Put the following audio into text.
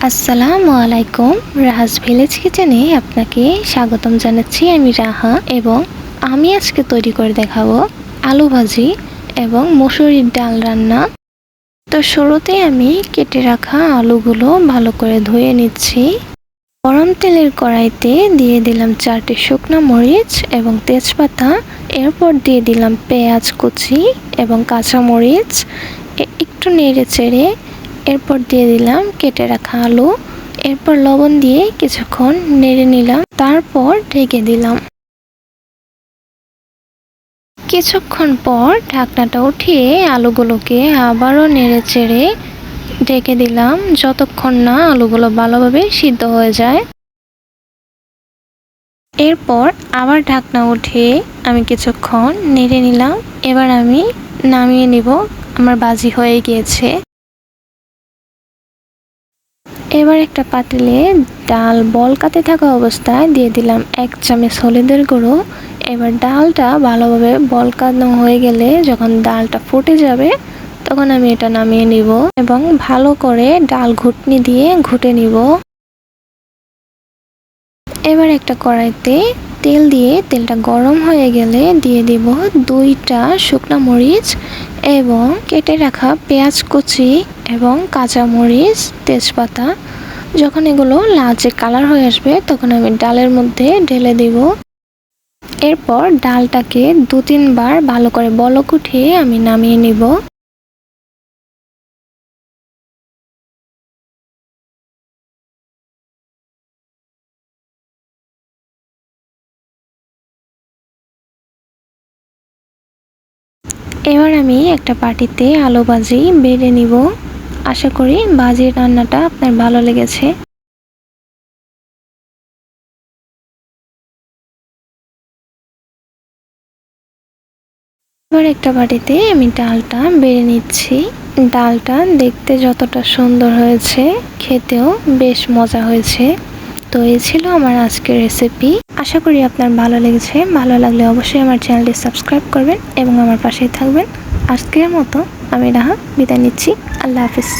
আসসালামু আলাইকুম। রাহাস ভিলেজ কিচেনে আপনাকে স্বাগতম জানাচ্ছি। আমি রাহা এবং আমি আজকে তৈরি করে দেখাবো আলু ভাজি এবং মসুরির ডাল রান্না। তো শুরুতে আমি কেটে রাখা আলুগুলো ভালো করে ধুয়ে নিচ্ছি। গরম তেলের কড়াইতে দিয়ে দিলাম 4টি শুকনো মরিচ এবং তেজপাতা। এরপর দিয়ে দিলাম পেঁয়াজ কুচি এবং কাঁচা মরিচ। একটু নেড়ে চেড়ে এরপর দিয়ে দিলাম কেটে রাখা আলু। এরপর লবণ দিয়ে কিছুক্ষণ নেড়ে নিলাম, তারপর ঢেকে দিলাম। কিছুক্ষণ পর ঢাকনাটা উঠিয়ে আলুগুলোকে আবারও নেড়ে চেড়ে ঢেকে দিলাম যতক্ষণ না আলুগুলো ভালোভাবে সিদ্ধ হয়ে যায়। এরপর আবার ঢাকনা উঠিয়ে আমি কিছুক্ষণ নেড়ে নিলাম। এবার আমি নামিয়ে নিব, আমার ভাজি হয়ে গিয়েছে। এবার একটা পাতিলে ডাল বলকাতে থাকা অবস্থায় দিয়ে দিলাম 1 চামচ হলুদের গুঁড়ো। এবার ডালটা ভালোভাবে বলকানো হয়ে গেলে যখন ডালটা ফুটে যাবে তখন আমি এটা নামিয়ে নিব এবং ভালো করে ডাল ঘুটনি দিয়ে ঘুটে নিব। এবার একটা কড়াইতে তেল দিয়ে তেলটা গরম হয়ে গেলে দিয়ে দিব 2টা শুকনা মরিচ এবং কেটে রাখা পেঁয়াজ কুচি এবং কাঁচা মরিচ, তেজপাতা। যখন এগুলো লালচে কালার হয়ে আসবে তখন আমি ডালের মধ্যে ঢেলে দিব। এরপর ডালটাকে 2-3 বার ভালো করে বলক উঠিয়ে আমি নামিয়ে নিব। এবার আমি একটা বাটিতে আলু ভাজি বেড়ে নিব। আশা করি ভাজির রান্নাটা আপনার ভালো লেগেছে। এবার একটা বাটিতে আমি ডালটা বেড়ে নিচ্ছি। ডালটা দেখতে যতটা সুন্দর হয়েছে খেতেও বেশ মজা হয়েছে। তো এই ছিল আমার আজকের রেসিপি। আশা করি আপনার ভালো লেগেছে। ভালো লাগলে অবশ্যই আমার চ্যানেলটি সাবস্ক্রাইব করবেন এবং আমার পাশেই থাকবেন। আজকের মতো আমি রাহা বিদায় নিচ্ছি। আল্লাহ হাফিজ।